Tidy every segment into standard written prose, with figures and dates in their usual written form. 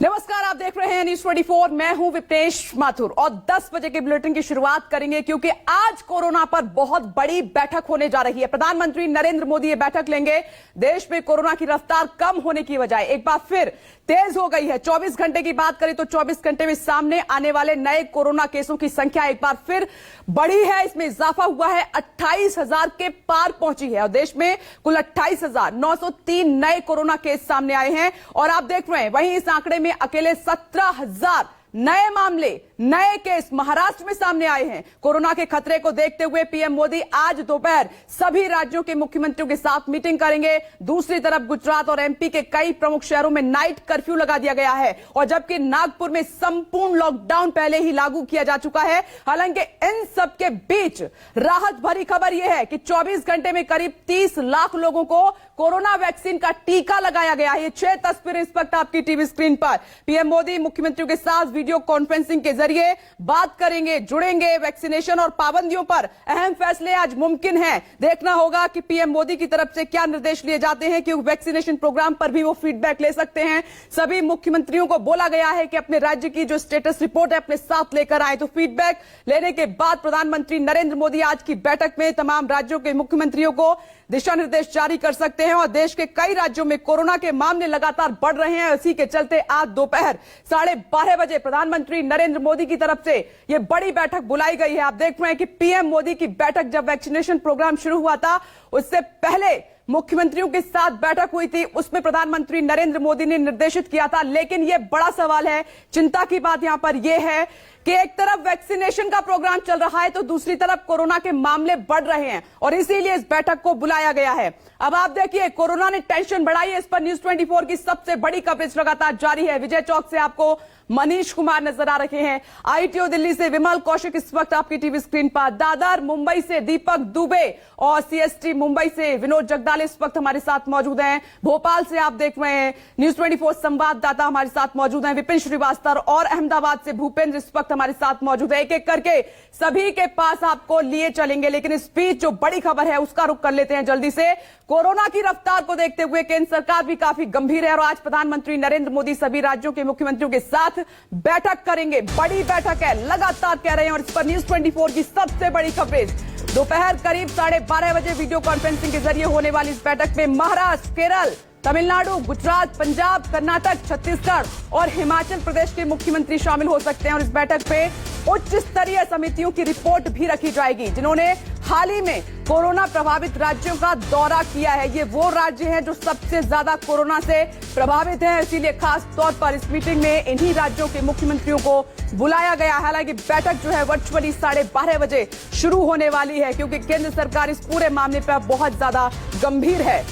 नमस्कार, आप देख रहे हैं न्यूज 24। मैं हूं विपनेश माथुर और 10 बजे के बुलेटिन की शुरुआत करेंगे क्योंकि आज कोरोना पर बहुत बड़ी बैठक होने जा रही है। प्रधानमंत्री नरेंद्र मोदी ये बैठक लेंगे। देश में कोरोना की रफ्तार कम होने की बजाय एक बार फिर तेज हो गई है। 24 घंटे की बात करें तो 24 घंटे में सामने आने वाले नए कोरोना केसों की संख्या एक बार फिर बढ़ी है। इसमें इजाफा हुआ है, 28,000 के पार पहुंची है और देश में कुल 28,903 नए कोरोना केस सामने आए हैं। और आप देख रहे हैं वहीं इस आंकड़े में अकेले 17,000 नए मामले, नए केस महाराष्ट्र में सामने आए हैं। कोरोना के खतरे को देखते हुए पीएम मोदी आज दोपहर सभी राज्यों के मुख्यमंत्रियों के साथ मीटिंग करेंगे। दूसरी तरफ गुजरात और एमपी के कई प्रमुख शहरों में नाइट कर्फ्यू लगा दिया गया है और जबकि नागपुर में संपूर्ण लॉकडाउन पहले ही लागू किया जा चुका है। हालांकि इन सब के बीच राहत भरी खबर यह है कि 24 घंटे में करीब 30 लाख लोगों को कोरोना वैक्सीन का टीका लगाया गया है। ये 6 तस्वीरें इस वक्त आपकी टीवी स्क्रीन पर। पीएम मोदी मुख्यमंत्रियों के साथ वीडियो कॉन्फ्रेंसिंग के जरिए बात करेंगे, जुड़ेंगे। वैक्सीनेशन और पाबंदियों पर अहम फैसले आज मुमकिन है। देखना होगा कि पीएम मोदी की तरफ से क्या निर्देश लिए जाते हैं, क्योंकि वैक्सीनेशन प्रोग्राम पर भी वो फीडबैक ले सकते हैं। सभी मुख्यमंत्रियों को बोला गया है कि अपने राज्य की जो स्टेटस रिपोर्ट है अपने साथ लेकर आए। तो फीडबैक लेने के बाद प्रधानमंत्री नरेंद्र मोदी आज की बैठक में तमाम राज्यों के मुख्यमंत्रियों को दिशा निर्देश जारी कर सकते हैं। और देश के कई राज्यों में कोरोना के मामले लगातार बढ़ रहे हैं। इसी के चलते आज दोपहर 12:30 बजे प्रधानमंत्री नरेंद्र मोदी की तरफ से यह बड़ी बैठक बुलाई गई है। आप देख रहे हैं कि पीएम मोदी की बैठक जब वैक्सीनेशन प्रोग्राम शुरू हुआ था उससे पहले मुख्यमंत्रियों के साथ बैठक हुई थी, उसमें प्रधानमंत्री नरेंद्र मोदी ने निर्देशित किया था। लेकिन यह बड़ा सवाल है, चिंता की बात यहां पर यह है कि एक तरफ वैक्सीनेशन का प्रोग्राम चल रहा है तो दूसरी तरफ कोरोना के मामले बढ़ रहे हैं और इसीलिए इस बैठक को बुलाया गया है। अब आप देखिए, कोरोना ने टेंशन बढ़ाई है। इस पर न्यूज 24 की सबसे बड़ी कवरेज लगातार जारी है। विजय चौक से आपको मनीष कुमार नजर आ रहे हैं, आईटीओ दिल्ली से विमल कौशिक इस वक्त आपकी टीवी स्क्रीन पर, दादर मुंबई से दीपक दुबे और सीएसटी मुंबई से विनोद जगदाले इस वक्त हमारे साथ मौजूद हैं। भोपाल से आप देख रहे हैं न्यूज 24 संवाददाता हमारे साथ मौजूद हैं, विपिन श्रीवास्तव, और अहमदाबाद से भूपेंद्र इस वक्त हमारे साथ मौजूद है। एक एक करके सभी के पास आपको लिए चलेंगे, लेकिन इस बीच जो बड़ी खबर है उसका रुख कर लेते हैं जल्दी से। कोरोना की रफ्तार को देखते हुए केंद्र सरकार भी काफी गंभीर है और आज प्रधानमंत्री नरेंद्र मोदी सभी राज्यों के मुख्यमंत्रियों के साथ बैठक करेंगे। बड़ी बैठक है, लगातार कह रहे हैं, और इस पर न्यूज 24 की सबसे बड़ी कवरेज। दोपहर करीब 12:30 बजे वीडियो कॉन्फ्रेंसिंग के जरिए होने वाली इस बैठक में महाराष्ट्र, केरल, तमिलनाडु, गुजरात, पंजाब, कर्नाटक, छत्तीसगढ़ और हिमाचल प्रदेश के मुख्यमंत्री शामिल हो सकते हैं। और इस बैठक पे उच्च स्तरीय समितियों की रिपोर्ट भी रखी जाएगी जिन्होंने हाल ही में कोरोना प्रभावित राज्यों का दौरा किया है। ये वो राज्य हैं जो सबसे ज्यादा कोरोना से प्रभावित हैं, इसीलिए खास तौर पर इस मीटिंग में इन्हीं राज्यों के मुख्यमंत्रियों को बुलाया गया। हालांकि बैठक जो है वर्चुअली 12:30 बजे शुरू होने वाली है क्योंकि केंद्र सरकार इस पूरे मामले पर बहुत ज्यादा गंभीर है।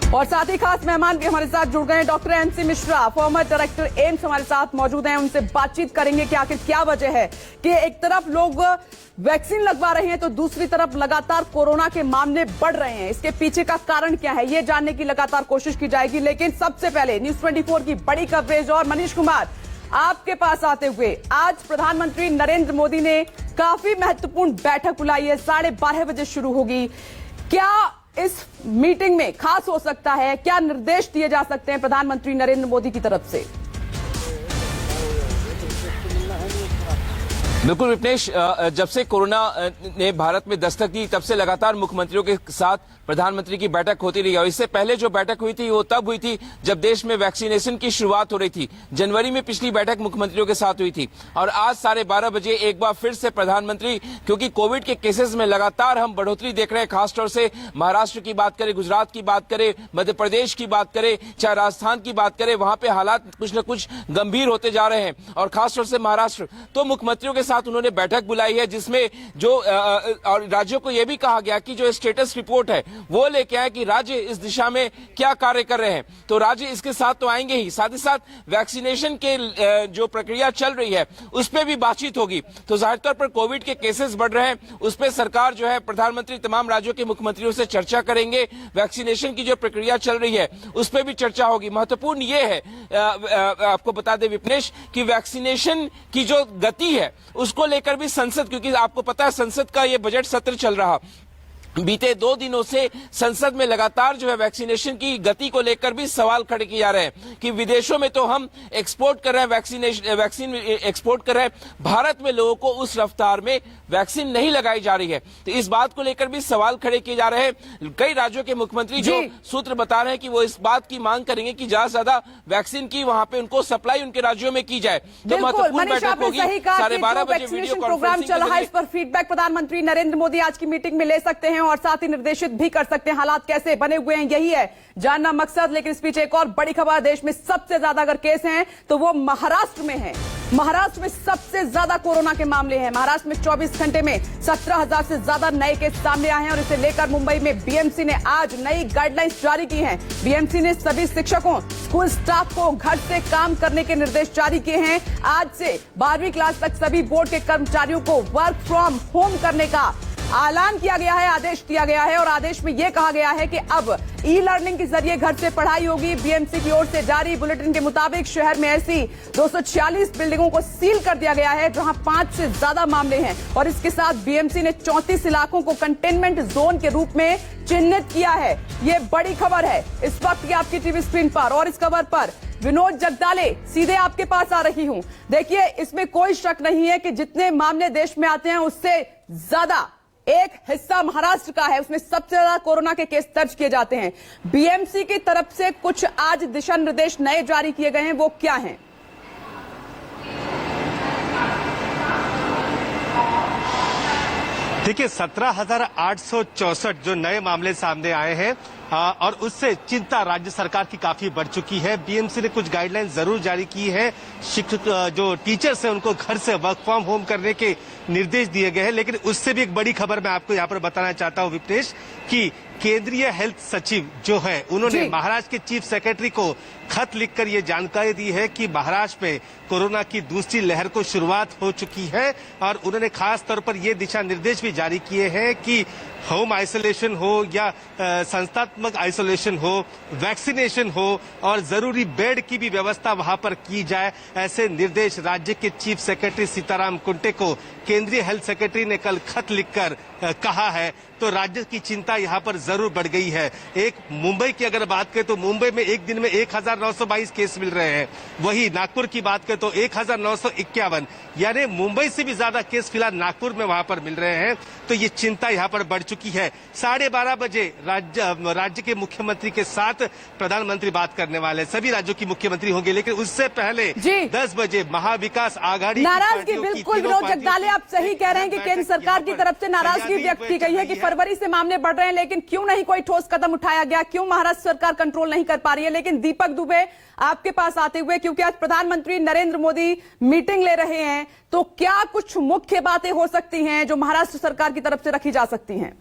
और साथ ही खास मेहमान भी हमारे साथ जुड़ गए हैं, doctor MC Mishra, farmer director AIIMS हमारे साथ मौजूद हैं। उनसे बातचीत करेंगे कि आखिर क्या वजह है कि एक तरफ लोग वैक्सीन लगवा रहे हैं तो दूसरी तरफ लगातार कोरोना के मामले बढ़ रहे हैं। इसके पीछे का कारण क्या है ये जानने की लगातार कोशिश की जाएगी। लेकिन सबसे पहले न्यूज 24 की बड़ी कवरेज और मनीष कुमार आपके पास आते हुए, आज प्रधानमंत्री नरेंद्र मोदी ने काफी महत्वपूर्ण बैठक बुलाई है, 12:30 बजे शुरू होगी। क्या इस मीटिंग में खास हो सकता है, क्या निर्देश दिए जा सकते हैं प्रधानमंत्री नरेंद्र मोदी की तरफ से? बिल्कुल विपनेश, जब से कोरोना ने भारत में दस्तक दी तब से लगातार मुख्यमंत्रियों के साथ प्रधानमंत्री की बैठक होती रही और इससे पहले जो बैठक हुई थी वो तब हुई थी जब देश में वैक्सीनेशन की शुरुआत हो रही थी। जनवरी में पिछली बैठक मुख्यमंत्रियों के साथ हुई थी और आज 12:30 बजे एक बार फिर से प्रधानमंत्री, क्योंकि कोविड के केसेस में लगातार हम बढ़ोतरी देख रहे हैं, खासतौर से महाराष्ट्र की बात करें, गुजरात की बात करें, मध्य प्रदेश की बात करें, चाहे राजस्थान की बात करें, वहां पे हालात कुछ न कुछ गंभीर होते जा रहे हैं और खासतौर से महाराष्ट्र। तो मुख्यमंत्रियों के साथ उन्होंने बैठक बुलाई है जिसमें जो और राज्यों को यह भी कहा गया कि जो स्टेटस रिपोर्ट है वो लेके आए कि राज्य इस दिशा में क्या कार्य कर रहे हैं। तो राज्य इसके साथ तो आएंगे ही, साथ वैक्सीनेशन के जो प्रक्रिया चल रही है उस पर भी बातचीत होगी। तो जाहिर तौर पर कोविड के केसेस बढ़ रहे हैं, उस पर सरकार जो है, प्रधानमंत्री तमाम राज्यों के मुख्यमंत्रियों से चर्चा करेंगे। वैक्सीनेशन की जो प्रक्रिया चल रही है उस पर भी चर्चा होगी। महत्वपूर्ण ये है, आपको बता दें विपनेश, कि वैक्सीनेशन की जो गति है उसको लेकर भी संसद, क्योंकि आपको पता है संसद का ये बजट सत्र चल रहा, बीते 2 दिनों से संसद में लगातार जो है वैक्सीनेशन की गति को लेकर भी सवाल खड़े किए जा रहे हैं कि विदेशों में तो हम एक्सपोर्ट कर रहे हैं, वैक्सीन एक्सपोर्ट कर रहे हैं, भारत में लोगों को उस रफ्तार में वैक्सीन नहीं लगाई जा रही है। तो इस बात को लेकर भी सवाल खड़े किए जा रहे हैं। कई राज्यों के मुख्यमंत्री जो सूत्र बता रहे हैं कि वो इस बात की मांग करेंगे कि ज्यादा से ज्यादा वैक्सीन की वहां पे उनको सप्लाई उनके राज्यों में की जाए। तो महत्वपूर्ण बैठक होगी 12:30 बजे वीडियो प्रोग्राम चल रहा है, इस पर फीडबैक प्रधानमंत्री नरेंद्र मोदी आज की मीटिंग में ले सकते हैं और साथ ही निर्देशित भी कर सकते हैं। हालात कैसे बने हुए हैं यही है जानना मकसद। लेकिन इस बीच एक और बड़ी खबर, देश में सबसे ज्यादा अगर केस हैं तो वो महाराष्ट्र में है। महाराष्ट्र में सबसे ज्यादा कोरोना के मामले हैं। महाराष्ट्र में 24 घंटे में 17,000 से ज्यादा नए केस सामने आए हैं और इसे लेकर मुंबई में बीएमसी ने आज नई गाइडलाइंस जारी की हैं। बीएमसी ने सभी शिक्षकों, स्कूल स्टाफ को घर से काम करने के निर्देश जारी किए हैं। आज से 12वीं क्लास तक सभी बोर्ड के कर्मचारियों को वर्क फ्रॉम होम करने का ऐलान किया गया है, आदेश दिया गया है और आदेश में यह कहा गया है कि अब ई लर्निंग के जरिए घर से पढ़ाई होगी। बीएमसी की ओर से जारी बुलेटिन के मुताबिक शहर में ऐसी 246 बिल्डिंगों को सील कर दिया गया है जहां 5 से ज्यादा मामले हैं और इसके साथ बीएमसी ने 34 इलाकों को कंटेनमेंट जोन के रूप में चिन्हित किया है। ये बड़ी खबर है इस वक्त की आपकी टीवी स्क्रीन पर और इस खबर पर विनोद जगदाले सीधे आपके पास आ रही हूं। देखिए, इसमें कोई शक नहीं है कि जितने मामले देश में आते हैं उससे ज्यादा एक हिस्सा महाराष्ट्र का है, उसमें सबसे ज्यादा कोरोना के केस दर्ज किए जाते हैं। बीएमसी की तरफ से कुछ आज दिशा निर्देश नए जारी किए गए हैं, वो क्या हैं? देखिए, 17,864 जो नए मामले सामने आए हैं और उससे चिंता राज्य सरकार की काफी बढ़ चुकी है। बीएमसी ने कुछ गाइडलाइन जरूर जारी की है, शिक्षक जो टीचर्स हैं उनको घर से वर्क फ्रॉम होम करने के निर्देश दिए गए हैं। लेकिन उससे भी एक बड़ी खबर मैं आपको यहाँ पर बताना चाहता हूँ विपनेश, कि केंद्रीय हेल्थ सचिव जो है उन्होंने महाराष्ट्र के चीफ सेक्रेटरी को खत लिखकर ये जानकारी दी है कि महाराष्ट्र में कोरोना की दूसरी लहर को शुरुआत हो चुकी है और उन्होंने खास तौर पर ये दिशा निर्देश भी जारी किए हैं कि होम आइसोलेशन हो या संस्थात्मक आइसोलेशन हो, वैक्सीनेशन हो और जरूरी बेड की भी व्यवस्था वहां पर की जाए। ऐसे निर्देश राज्य के चीफ सेक्रेटरी सीताराम कुंटे को केंद्रीय हेल्थ सेक्रेटरी ने कल खत लिखकर कहा है। तो राज्य की चिंता यहाँ पर जरूर बढ़ गई है। एक मुंबई की अगर बात करें तो मुंबई में एक दिन में 1,922 केस मिल रहे हैं। वही नागपुर की बात करें तो 1,951, यानी मुंबई से भी ज्यादा केस फिलहाल नागपुर में वहां पर मिल रहे हैं। तो ये चिंता यहाँ पर बढ़ चुकी है। 12:30 बजे राज्य के मुख्यमंत्री के साथ प्रधानमंत्री बात करने वाले, सभी राज्यों की मुख्यमंत्री होंगे। लेकिन उससे पहले 10 बजे महाविकास आघाड़ी नाराजगी, बिल्कुल विनोद जगदाले आप सही कह रहे हैं कि केंद्र सरकार की तरफ से नाराजगी व्यक्त की गई है कि फरवरी से मामले बढ़ रहे हैं, लेकिन क्यों नहीं कोई ठोस कदम उठाया गया, क्यों महाराष्ट्र सरकार कंट्रोल नहीं कर पा रही है। लेकिन दीपक दुबे आपके पास आते हुए, क्योंकि आज प्रधानमंत्री नरेंद्र मोदी मीटिंग ले रहे हैं, तो क्या कुछ मुख्य बातें हो सकती हैं जो महाराष्ट्र सरकार की तरफ से रखी जा सकती हैं?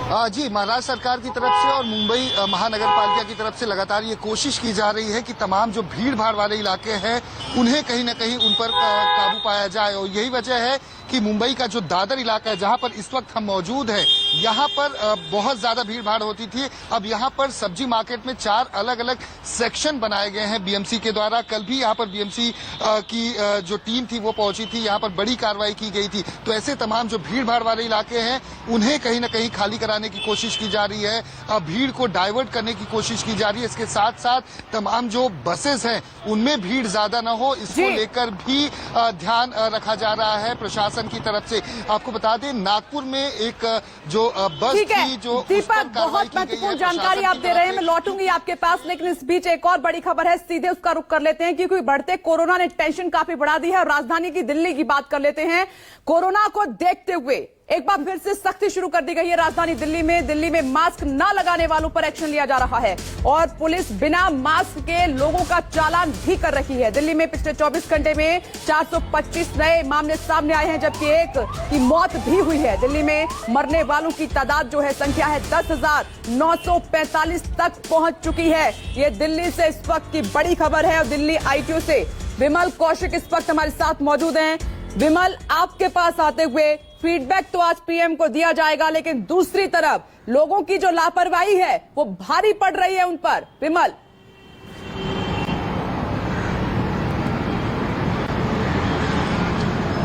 जी, महाराष्ट्र सरकार की तरफ से और मुंबई महानगर पालिका की तरफ से लगातार ये कोशिश की जा रही है कि तमाम जो भीड़ भाड़ वाले इलाके हैं उन्हें कहीं ना कहीं उन पर काबू पाया जाए। और यही वजह है कि मुंबई का जो दादर इलाका है जहां पर इस वक्त हम मौजूद हैं, यहाँ पर बहुत ज्यादा भीड़ भाड़ होती थी। अब यहाँ पर सब्जी मार्केट में 4 अलग अलग सेक्शन बनाए गए हैं बीएमसी के द्वारा। कल भी यहाँ पर बीएमसी की जो टीम थी वो पहुंची थी, यहाँ पर बड़ी कार्रवाई की गई थी। तो ऐसे तमाम जो भीड़ भाड़ वाले इलाके हैं उन्हें कहीं ना कहीं खाली कराने की कोशिश की जा रही है, भीड़ को डाइवर्ट करने की कोशिश की जा रही है। इसके साथ साथ तमाम जो बसेस हैं उनमें भीड़ ज्यादा न हो, इसको लेकर भी ध्यान रखा जा रहा है प्रशासन की तरफ से। आपको बता दें, नागपुर में एक जो बस थी, जो दीपक बहुत महत्वपूर्ण जानकारी आप दे रहे हैं, मैं लौटूंगी आपके पास। लेकिन इस बीच एक और बड़ी खबर है, सीधे उसका रुख कर लेते हैं क्योंकि बढ़ते कोरोना ने टेंशन काफी बढ़ा दी है और राजधानी की दिल्ली की बात कर लेते हैं। कोरोना को देखते हुए एक बार फिर से सख्ती शुरू कर दी गई है राजधानी दिल्ली में। दिल्ली में मास्क न लगाने वालों पर एक्शन लिया जा रहा है और पुलिस बिना मास्क के लोगों का चालान भी कर रही है। दिल्ली में पिछले 24 घंटे में 425 नए मामले सामने आए हैं, जबकि एक की मौत भी हुई है। दिल्ली में मरने वालों की तादाद जो है संख्या है 10,945 तक पहुंच चुकी है। ये दिल्ली से इस वक्त की बड़ी खबर है और दिल्ली आईटीओ से विमल कौशिक इस वक्त हमारे साथ मौजूद हैं। विमल, आपके पास आते हुए फीडबैक तो आज पीएम को दिया जाएगा, लेकिन दूसरी तरफ लोगों की जो लापरवाही है वो भारी पड़ रही है उन पर। विमल,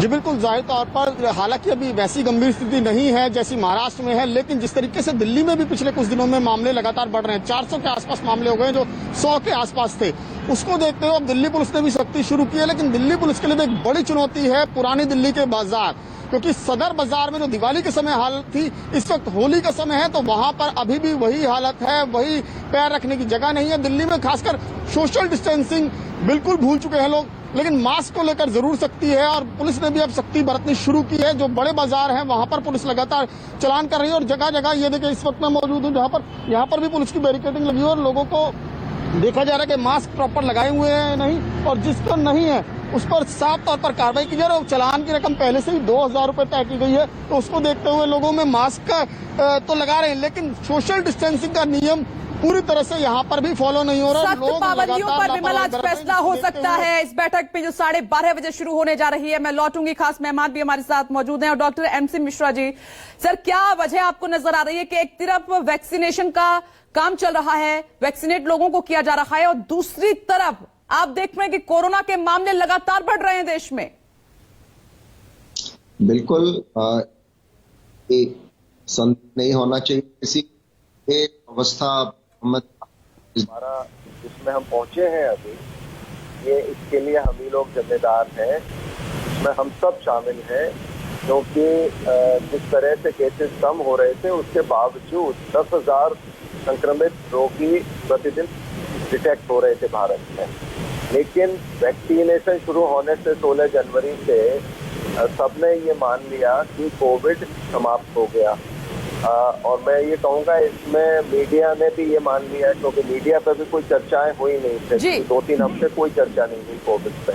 जी बिल्कुल, जाहिर तौर पर हालांकि अभी वैसी गंभीर स्थिति नहीं है जैसी महाराष्ट्र में है, लेकिन जिस तरीके से दिल्ली में भी पिछले कुछ दिनों में मामले लगातार बढ़ रहे हैं, 400 के आसपास मामले हो गए जो 100 के आसपास थे, उसको देखते हुए अब दिल्ली पुलिस ने भी सख्ती शुरू की है। लेकिन दिल्ली पुलिस के लिए भी एक बड़ी चुनौती है पुरानी दिल्ली के बाजार, क्योंकि सदर बाजार में जो दिवाली के समय हालत थी, इस वक्त होली का समय है तो वहां पर अभी भी वही हालत है, वही पैर रखने की जगह नहीं है। दिल्ली में खासकर सोशल डिस्टेंसिंग बिल्कुल भूल चुके हैं लोग, लेकिन मास्क को लेकर जरूर सख्ती है और पुलिस ने भी अब सख्ती बरतनी शुरू की है। जो बड़े बाजार हैं वहां पर पुलिस लगातार चलान कर रही है और जगह जगह ये देखिए इस वक्त मैं मौजूद हूँ जहां पर यहाँ पर भी पुलिस की बैरिकेडिंग लगी है और लोगों को देखा जा रहा है कि मास्क प्रॉपर लगाए हुए हैं नहीं, और जिसको नहीं है उस पर साफ तौर पर कार्रवाई की जा रही है। चलान की रकम पहले से ही 2000 रुपए तय की गई है, तो उसको देखते हुए लोगों में मास्क का तो लगा रहे हैं, लेकिन सोशल डिस्टेंसिंग का नियम पूरी तरह से यहाँ पर भी फॉलो नहीं हो रहा। सख्त पाबंदियों पर विमल आज फैसला हो सकता है इस बैठक में जो 12:30 बजे शुरू होने जा रही है। मैं लौटूंगी, खास मेहमान भी हमारे साथ मौजूद हैं और doctor MC Mishra ji. Sir, क्या वजह आपको नजर आ रही है कि एक तरफ वैक्सीनेशन का काम चल रहा है, वैक्सीनेट लोगों को किया जा रहा है, और दूसरी तरफ आप देख रहे हैं कि कोरोना के मामले लगातार बढ़ रहे हैं देश में? बिल्कुल, नहीं होना चाहिए किसी अवस्था हमारा जिसमें हम पहुंचे हैं अभी, ये इसके लिए हम ही लोग जिम्मेदार हैं, इसमें हम सब शामिल हैं, क्योंकि जिस तरह से केसेस कम हो रहे थे उसके बावजूद 10,000 संक्रमित रोगी प्रतिदिन डिटेक्ट हो रहे थे भारत में। लेकिन वैक्सीनेशन शुरू होने से 16 जनवरी से सबने ये मान लिया कि कोविड समाप्त हो गया। और मैं ये कहूँगा इसमें मीडिया ने भी ये मान लिया, क्योंकि मीडिया पर भी कोई चर्चाएं हुई नहीं थी, 2-3 हफ्ते कोई चर्चा नहीं हुई कोविड पे।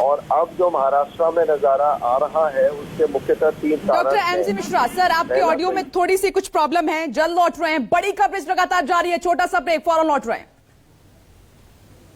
और अब जो महाराष्ट्र में नजारा आ रहा है उसके मुख्यतः 3 कारण। डॉक्टर एमसी मिश्रा सर, आपके ऑडियो में थोड़ी सी कुछ प्रॉब्लम है, जल्द लौट रहे हैं, बड़ी कवरेज लगातार जारी है, छोटा सा ब्रेक, फौरन लौट रहे हैं।